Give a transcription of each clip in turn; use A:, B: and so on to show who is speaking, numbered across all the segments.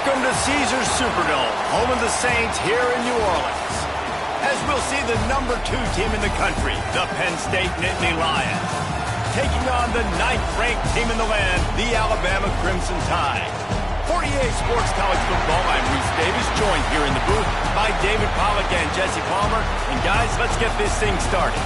A: Welcome to Caesars Superdome, home of the Saints here in New Orleans. As we'll see the number 2 team in the country, the Penn State Nittany Lions, taking on the 9th-ranked team in the land, the Alabama Crimson Tide. For EA Sports College Football, I'm Reese Davis, joined here in the booth by David Pollack and Jesse Palmer. And guys, let's get this thing started.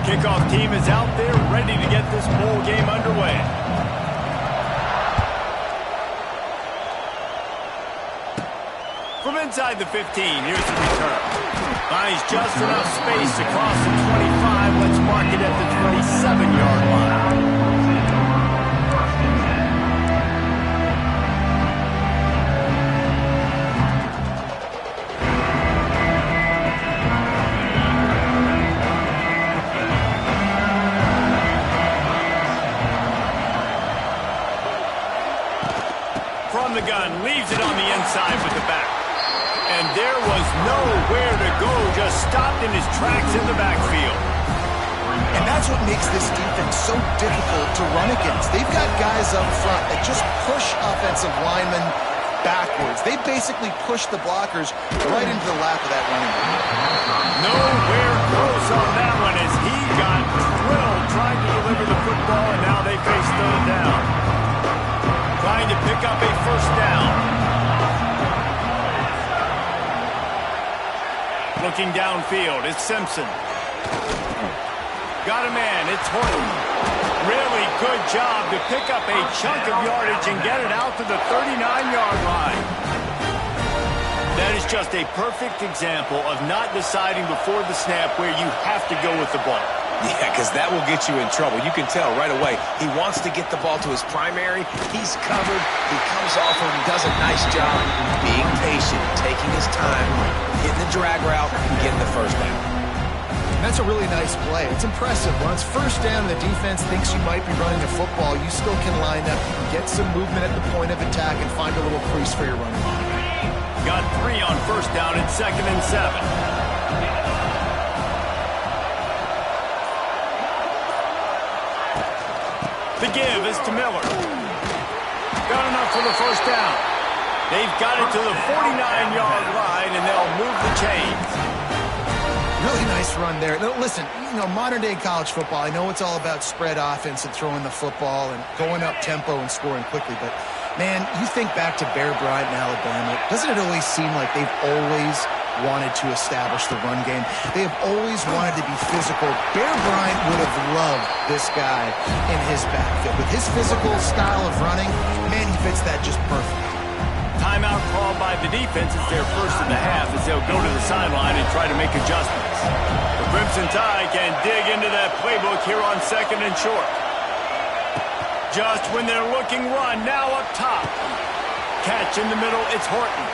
A: Kickoff team is out there ready to get this bowl game underway. From inside the 15, here's the return. Finds just enough space across the 25. Let's mark it at the 27-yard line. The gun leaves it on the inside with the back. And there was nowhere to go, just stopped in his tracks in the backfield.
B: And that's what makes this defense so difficult to run against. They've got guys up front that just push offensive linemen backwards. They basically push the blockers right into the lap of that running back.
A: Nowhere close on that one as he got drilled trying to deliver the football, and now they face third down. Trying to pick up a first down. Looking downfield, it's Simpson. Got a man, it's Horton. Really good job to pick up a chunk of yardage and get it out to the 39-yard line. That is just a perfect example of not deciding before the snap where you have to go with the ball.
C: Yeah, because that will get you in trouble. You can tell right away. He wants to get the ball to his primary. He's covered. He comes off and does a nice job being patient, taking his time, hitting the drag route, and getting the first down.
B: That's a really nice play. It's impressive. When it's first down, the defense thinks you might be running the football. You still can line up, get some movement at the point of attack, and find a little crease for your running back.
A: Got 3 on first down and 2nd and 7. The give is to Miller. Got enough for the first down. They've got it to the 49-yard line, and they'll move the chains.
B: Really nice run there. Now, listen, modern-day college football, I know it's all about spread offense and throwing the football and going up tempo and scoring quickly, but, man, you think back to Bear Bryant in Alabama, doesn't it always seem like they've always wanted to establish the run game? They have always wanted to be physical. Bear Bryant would have loved this guy in his backfield. With his physical style of running, man, he fits that just perfect.
A: Timeout called by the defense. It's their first of the half as they'll go to the sideline and try to make adjustments. The Crimson Tide can dig into that playbook here on 2nd and short. Just when they're looking run, now up top. Catch in the middle, it's Horton.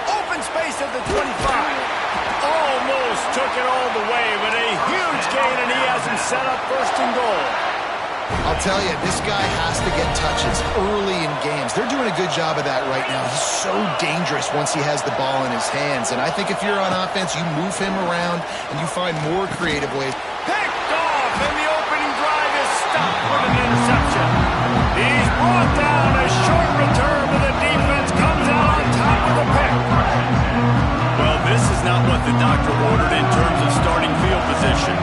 A: Open space at the 25. Almost took it all the way, but a huge gain, and he has him set up 1st and goal.
B: I'll tell you, this guy has to get touches early in games. They're doing a good job of that right now. He's so dangerous once he has the ball in his hands. And I think if you're on offense, you move him around and you find more creative ways.
A: Picked off, and the opening drive is stopped with an interception. He's brought down. A short return, but the defense comes out on top of the pick. Well, this is not what the doctor ordered in terms of starting field position.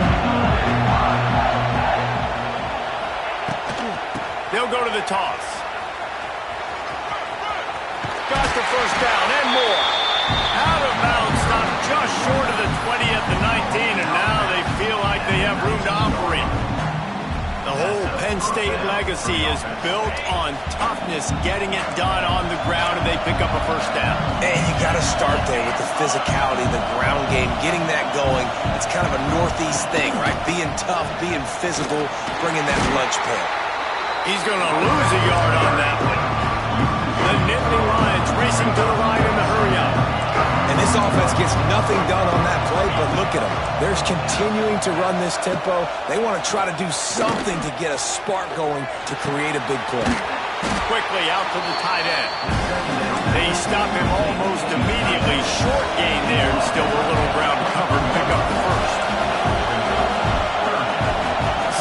A: They'll go to the toss. Got the first down and more. Out of bounds, stopped just short of the 20 at the 19, and now they feel like they have room to operate. The whole Penn State legacy is built on toughness, getting it done on the ground, and they pick up a first down.
C: And you got to start there with the physicality, the ground game, getting that going. It's kind of a Northeast thing, right? Being tough, being physical, bringing that lunch pail.
A: He's going to lose a yard on that one. The Nittany Lions racing to the line in the hurry-up.
C: And this offense gets nothing done on that play, but look at them. They're continuing to run this tempo. They want to try to do something to get a spark going to create a big play.
A: Quickly out to the tight end. They stop him almost immediately. Short gain there, and still a little ground covered. Pick up the first.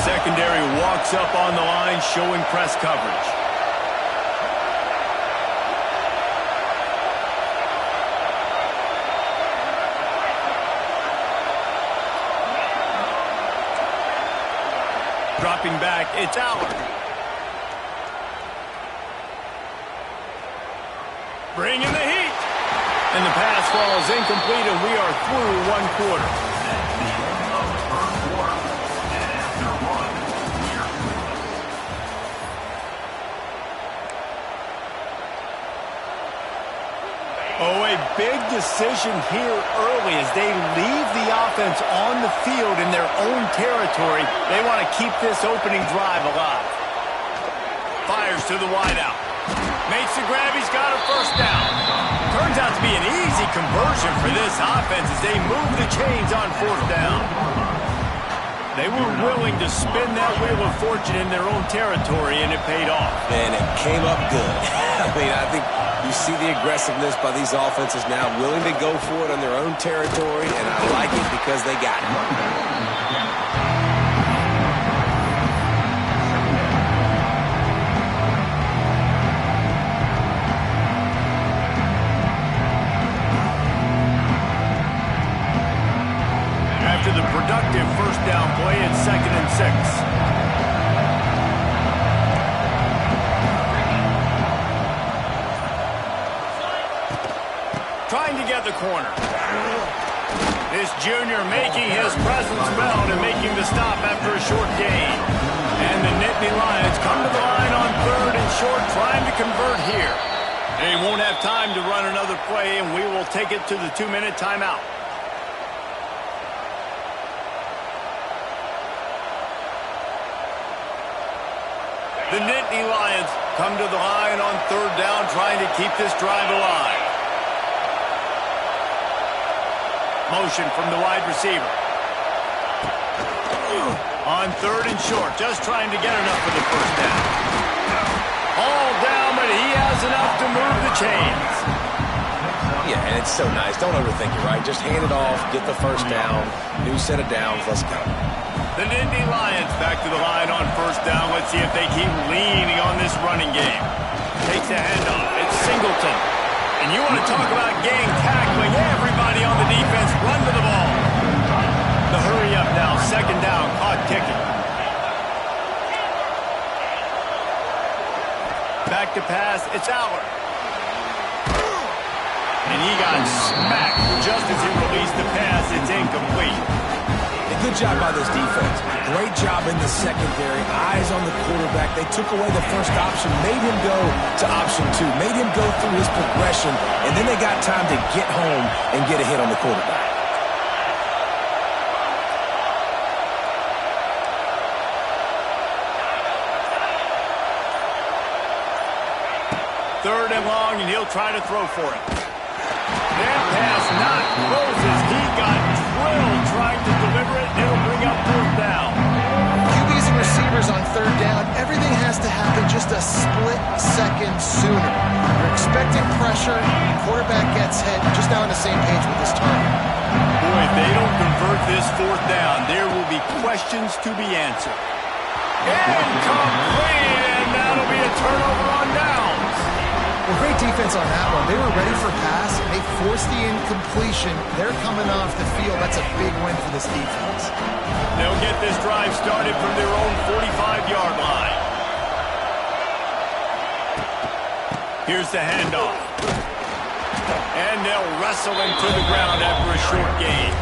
A: Secondary walks up on the line, showing press coverage. Dropping back, it's Allard. Bringing the heat. And the pass falls incomplete, and we are through one quarter. Oh, a big decision here early as they leave the offense on the field in their own territory. They want to keep this opening drive alive. Fires to the wideout. Makes the grab. He's got a first down. Turns out to be an easy conversion for this offense as they move the chains on fourth down. They were willing to spin that wheel of fortune in their own territory, and it paid off.
C: And it came up good. I think you see the aggressiveness by these offenses now, willing to go for it on their own territory, and I like it because they got it.
A: After the productive first down play, it's 2nd and 6. Trying to get the corner. This junior making his presence felt and making the stop after a short gain. And the Nittany Lions come to the line on 3rd and short, trying to convert here. They won't have time to run another play, and we will take it to the 2-minute timeout. The Nittany Lions come to the line on 3rd down, trying to keep this drive alive. Motion from the wide receiver. On 3rd and short, just trying to get enough for the first down. All down, but he has enough to move the chains.
C: Yeah, and it's so nice. Don't overthink it, right? Just hand it off, get the first down, new set of downs, let's go.
A: The Nittany Lions back to the line on 1st down. Let's see if they keep leaning on this running game. Takes a handoff. It's Singleton. And you want to talk about gang tackling. Everybody on the defense run to the ball. The hurry up now. 2nd down. Clock ticking. Back to pass. It's Allard. And he got smacked just as he released the pass. It's incomplete.
C: Good job by this defense. Great job in the secondary. Eyes on the quarterback. They took away the first option, made him go to option 2, made him go through his progression, and then they got time to get home and get a hit on the quarterback.
A: Third and long, and he'll try to throw for it. That pass not closes. He got drilled trying to deliver it. It'll bring up 4th down.
B: QBs and receivers on 3rd down, everything has to happen just a split second sooner. You're expecting pressure. Quarterback gets hit. Just now on the same page with his target.
A: Boy, if they don't convert this 4th down, there will be questions to be answered. Incomplete, and that'll be a turnover on downs.
B: Well, great defense on that one. They were ready for pass. They forced the incompletion. They're coming off the field. That's a big win for this defense.
A: They'll get this drive started from their own 45-yard line. Here's the handoff. And they'll wrestle him to the ground after a short gain.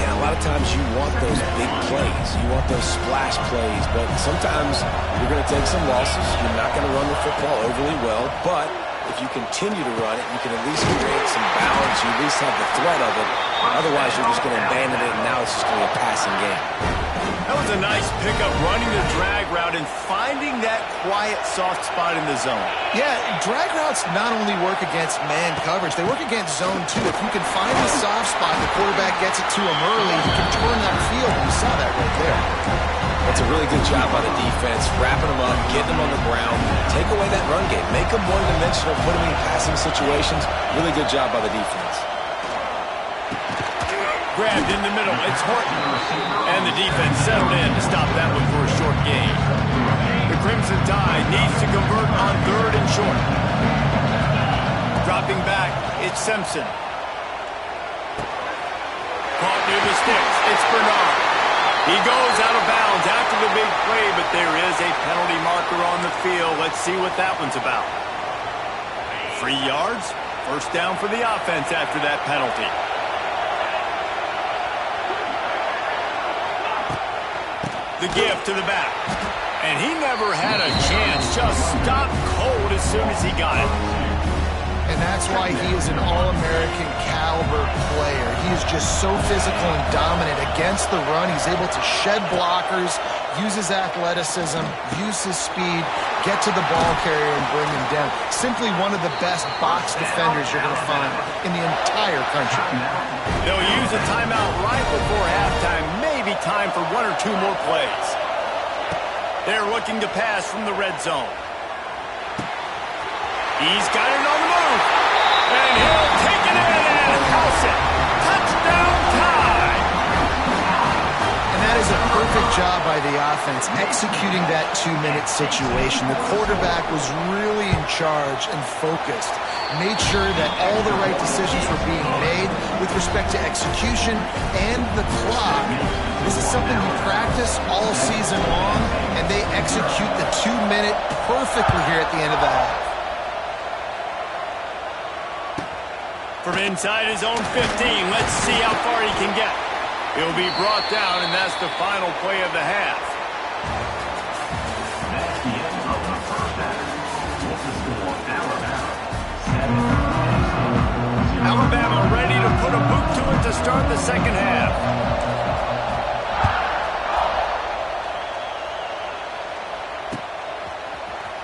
C: Yeah, lot of times you want those big plays. You want those splash plays, but sometimes you're going to take some losses. You're not going to run the football overly well, but if you continue to run it, you can at least create some balance. You at least have the threat of it. Otherwise, you're just going to abandon it, and now it's just going to be a passing game.
A: That was a nice pickup, running the drag route and finding that quiet, soft spot in the zone.
B: Yeah, drag routes not only work against man coverage, they work against zone too. If you can find the soft spot, the quarterback gets it to him early, he can turn that field, and you saw that right there.
C: That's a really good job by the defense, wrapping them up, getting them on the ground, take away that run game, make them one-dimensional, put them in passing situations. Really good job by the defense.
A: Grabbed in the middle, it's Horton. And the defense settled in to stop that one for a short gain. The Crimson Tide needs to convert on 3rd and short. Dropping back, it's Simpson. Caught near the sticks, it's Bernard. He goes out of bounds after the big play, but there is a penalty marker on the field. Let's see what that one's about. 3 yards, first down for the offense after that penalty. The give to the back. And he never had a chance. Just stopped cold as soon as he got it.
B: And that's why he is an all-American caliber player. He is just so physical and dominant against the run. He's able to shed blockers, use his athleticism, use his speed, get to the ball carrier and bring him down. Simply one of the best box defenders you're going to find in the entire country.
A: They'll use a timeout right before halftime. Maybe time for 1 or 2 more plays. They're looking to pass from the red zone. He's got it on the move. And he'll take it in and house it. Touchdown Tide.
B: And that is a perfect job by the offense, executing that 2-minute situation. The quarterback was really in charge and focused. Made sure that all the right decisions were being made with respect to execution and the clock. This is something we practice all season long, and they execute the 2-minute perfectly here at the end of the half.
A: From inside his own 15, let's see how far he can get. He'll be brought down, and that's the final play of the half. Alabama ready to put a boot to it to start the second half.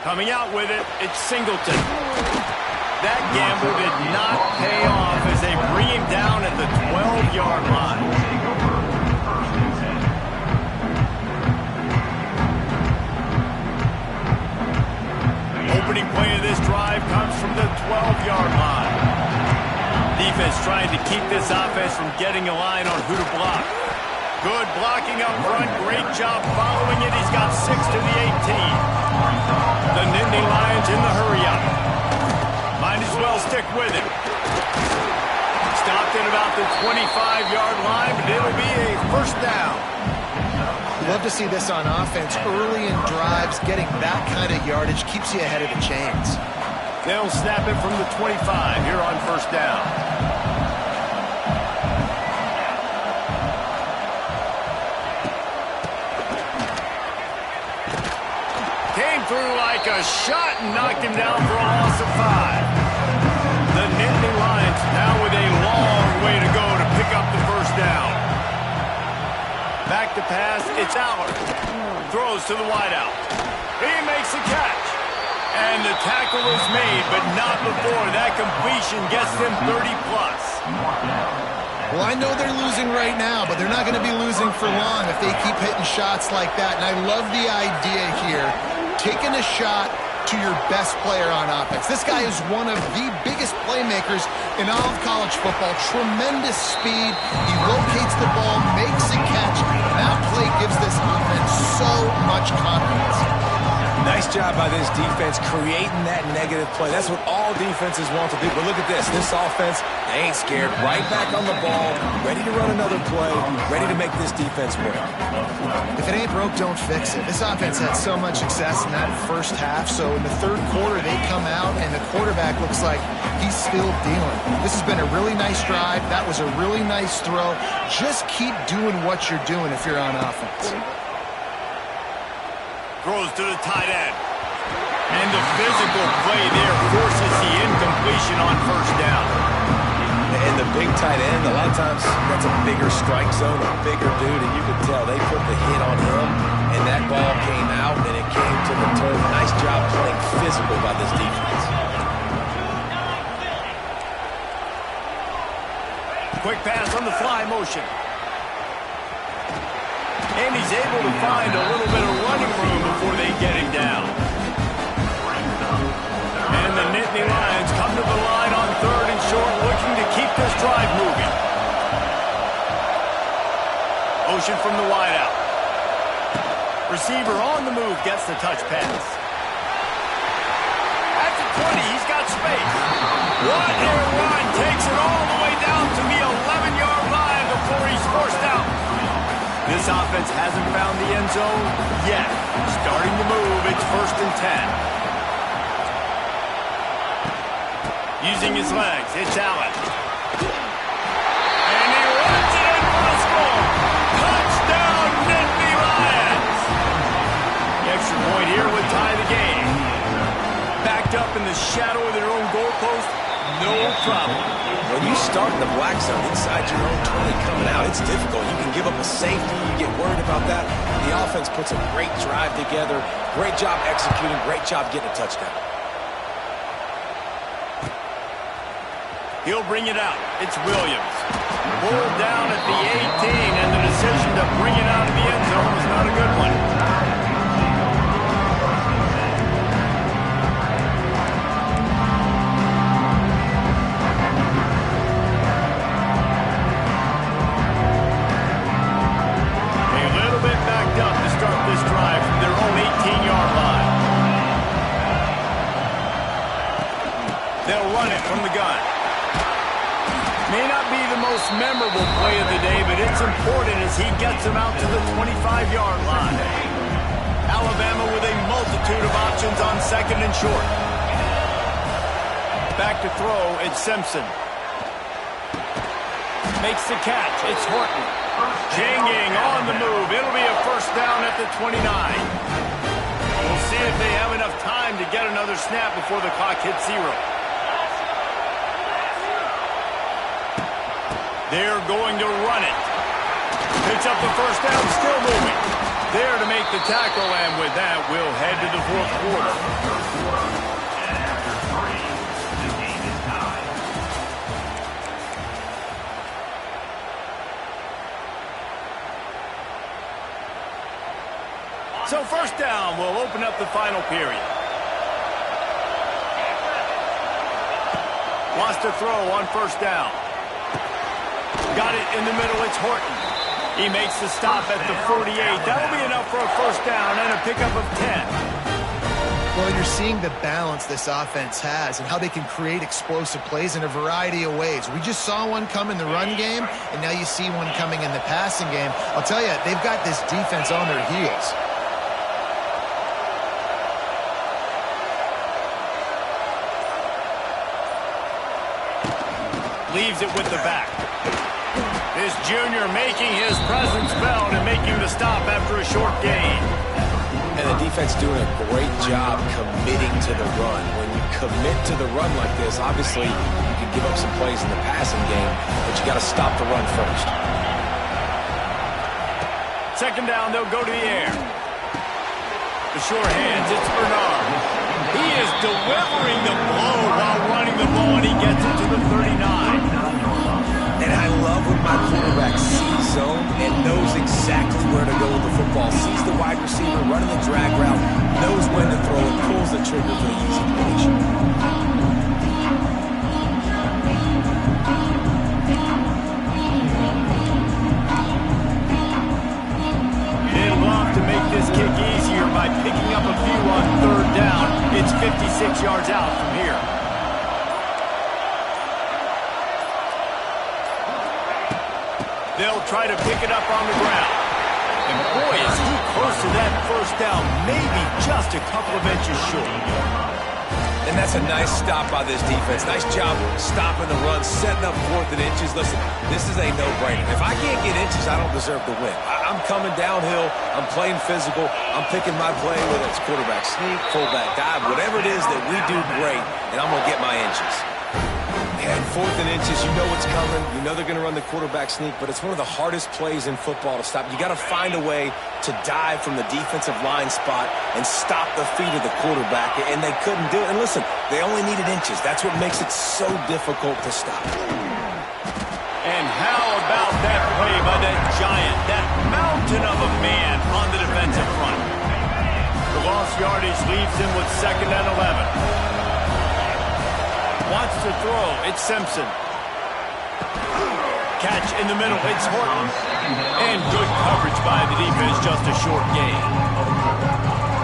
A: Coming out with it, it's Singleton. That gamble did not pay off as they bring him down at the 12-yard line. Opening play of this drive comes from the 12-yard line. Defense trying to keep this offense from getting a line on who to block. Good blocking up front. Great job following it. He's got 6 to the 18. The Nittany Lions in the hurry-up. Might as well stick with it. Stopped at about the 25-yard line, but it'll be a first down.
B: Love to see this on offense. Early in drives, getting that kind of yardage keeps you ahead of the chains.
A: They'll snap it from the 25 here on first down. Came through like a shot and knocked him down for a loss of 5. The Nittany Lions now with a long way to go to pick up the first down. Back to pass, it's Allard. Throws to the wideout. He makes the catch. And the tackle is made, but not before that completion gets them 30-plus.
B: Well, I know they're losing right now, but they're not going to be losing for long if they keep hitting shots like that. And I love the idea here, taking a shot to your best player on offense. This guy is one of the biggest playmakers in all of college football. Tremendous speed. He locates the ball, makes a catch. That play gives this offense so much confidence.
C: Nice Nice job by this defense creating that negative play. That's what all defenses want to do. But look at this. This offense, they ain't scared. Right back on the ball, ready to run another play, ready to make this defense work.
B: If it ain't broke, don't fix it. This offense had so much success in that first half, so in the third quarter they come out and the quarterback looks like he's still dealing. This has been a really nice drive. That was a really nice throw. Just keep doing what you're doing if you're on offense.
A: Throws to the tight end. And the physical play there forces the incompletion on first down.
C: And the big tight end, a lot of times that's a bigger strike zone, a bigger dude, and you could tell they put the hit on him, and that ball came out, and it came to the turf. Nice job playing physical by this defense.
A: Quick pass on the fly motion. And he's able to find a little bit of running room before they get him down. And the Nittany Lions come to the line on third and short, looking to keep this drive moving. Motion from the wideout. Receiver on the move gets the touch pass. At the 20, he's got space. What a run! Takes it all the way down to the 11-yard line before he's forced out. This offense hasn't found the end zone yet. Starting to move, it's 1st and 10. Using his legs, it's Allen. And he runs it in for a score. Touchdown, Nittany Lions. The extra point here would tie the game. Backed up in the shadow of their own goalpost, no problem.
C: When you start in the black zone inside your own 20 coming out, it's difficult. You can give up a safety. You get worried about that. The offense puts a great drive together. Great job executing. Great job getting a touchdown.
A: He'll bring it out. It's Williams. Pulled down at the 18, and the decision to bring it out of the end zone was not a good one. From the gun. May not be the most memorable play of the day, but it's important as he gets him out to the 25-yard line. Alabama with a multitude of options on 2nd and short. Back to throw, it's Simpson. Makes the catch, it's Horton. Janging on the move. It'll be a first down at the 29. We'll see if they have enough time to get another snap before the clock hits 0. They're going to run it. Picks up the first down, still moving. There to make the tackle, and with that, we'll head to the 4th quarter. So first down will open up the final period. Wants to throw on first down. Got it in the middle, it's Horton. He makes the stop at the 48. That'll be enough for a first down and a pickup of 10.
B: Well, you're seeing the balance this offense has and how they can create explosive plays in a variety of ways. We just saw one come in the run game, and now you see one coming in the passing game. I'll tell you, they've got this defense on their heels.
A: Leaves it with the back. This junior making his presence felt and making the stop after a short gain.
C: And the defense doing a great job committing to the run. When you commit to the run like this, obviously you can give up some plays in the passing game, but you got to stop the run first.
A: 2nd down, they'll go to the air. The short hands, it's Bernard. He is delivering the blow while running the ball, and he gets it to the 39.
C: And I love when my quarterback sees zone and knows exactly where to go with the football. Sees the wide receiver running the drag route, knows when to throw, and pulls the trigger for the easy completion. It'll have to make this kick easier by picking up a few on 3rd
A: It's 56 yards out from here. They'll try to pick it up on the ground. And boy, is he close to that first down, maybe just a couple of inches short.
C: And that's a nice stop by this defense. Nice job stopping the run, setting up 4th and inches. Listen, this is a no-brainer. If I can't get inches, I don't deserve to win. I'm coming downhill. I'm playing physical. I'm picking my play, whether it's quarterback sneak, fullback dive, whatever it is that we do great, and I'm going to get my inches. And 4th and inches, you know what's coming. You know they're going to run the quarterback sneak, but it's one of the hardest plays in football to stop. You got to find a way to dive from the defensive line spot and stop the feet of the quarterback, and they couldn't do it. And listen, they only needed inches. That's what makes it so difficult to stop.
A: And how about that play by that giant, that mountain of a man on the defensive front? The lost yardage leaves him with 2nd and 11. Wants to throw. It's Simpson. Catch in the middle. It's Horton. And good coverage by the defense. Just a short gain.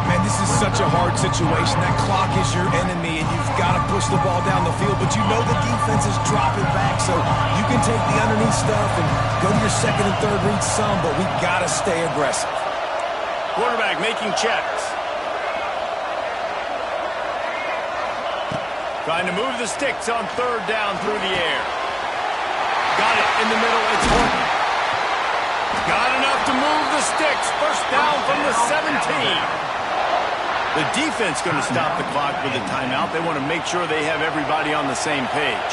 C: Man, this is such a hard situation. That clock is your enemy, and you've got to push the ball down the field. But you know the defense is dropping back, so you can take the underneath stuff and go to your 2nd and 3rd read some, but we got to stay aggressive.
A: Quarterback making checks. Trying to move the sticks on 3rd down through the air. Got it in the middle. It's Horton. Got enough to move the sticks. First down from the 17. The defense going to stop the clock with a timeout. They want to make sure they have everybody on the same page.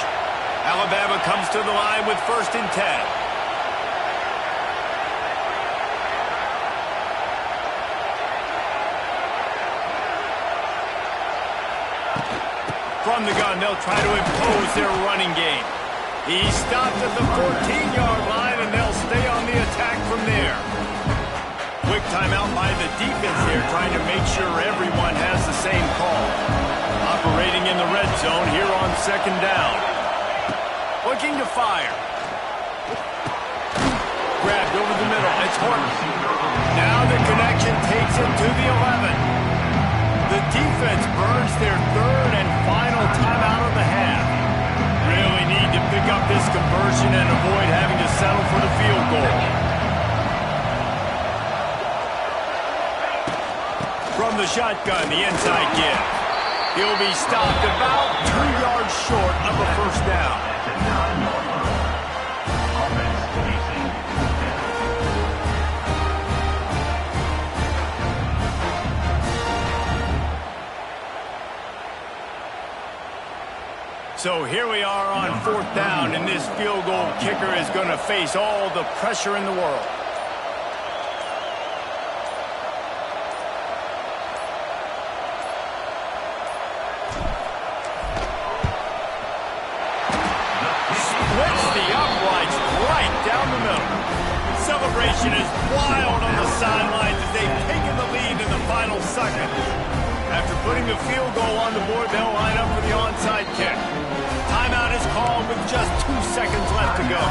A: Alabama comes to the line with 1st and 10. From the gun, they'll try to impose their running game. He stopped at the 14-yard line, and they'll stay on the attack from there. Quick timeout by the defense here, trying to make sure everyone has the same call. Operating in the red zone here on 2nd down. Looking to fire. Grabbed over the middle. It's Horton. Now the connection takes him to the 11. The defense burns their 3rd and final timeout of the half. Really need to pick up this conversion and avoid having to settle for the field goal. From the shotgun, the inside give. He'll be stopped about 2 yards short of a first down. So here we are on 4th down, and this field goal kicker is going to face all the pressure in the world. Splits the uprights right down the middle. Celebration is wild on the sidelines as they've taken the lead in the final second. After putting the field goal on the board, they'll line up for the onside kick. Timeout is called with just 2 seconds left to go.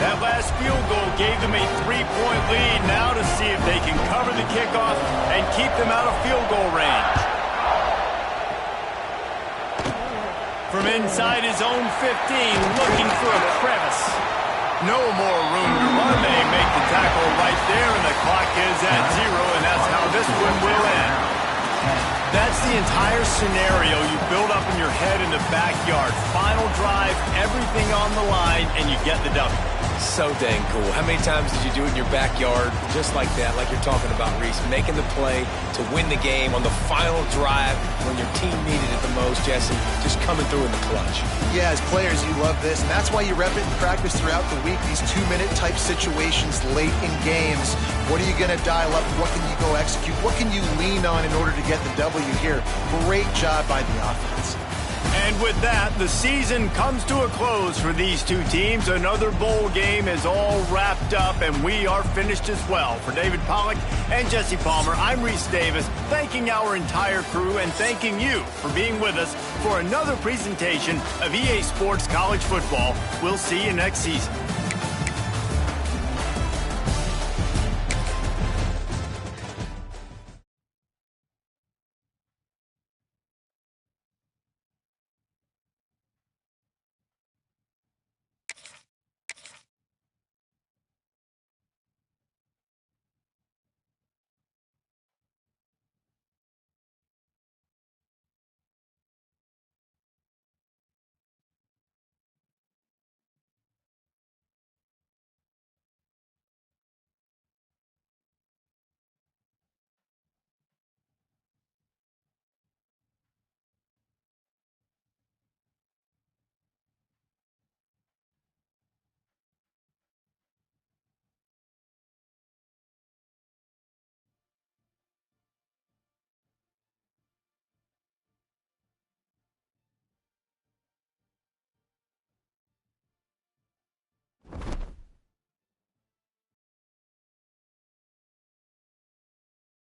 A: That last field goal gave them a 3-point lead. Now to see if they can cover the kickoff and keep them out of field goal range. From inside his own 15, looking for a crevice. No more room to run. They make the tackle right there, and the clock is at 0, and that's how this one will end. That's the entire scenario you build up in your head in the backyard. Final drive, everything on the line, and you get the W.
C: So dang cool. How many times did you do it in your backyard just like that, like you're talking about, Reese, making the play to win the game on the final drive when your team needed it the most, Jesse, just coming through in the clutch.
B: Yeah, as players, you love this, and that's why you rep it in practice throughout the week, these 2-minute type situations late in games. What are you going to dial up? What can you go execute? What can you lean on in order to get the W here? Great job by the offense.
A: And with that, the season comes to a close for these two teams. Another bowl game is all wrapped up, and we are finished as well. For David Pollack and Jesse Palmer, I'm Reese Davis, thanking our entire crew and thanking you for being with us for another presentation of EA Sports College Football. We'll see you next season.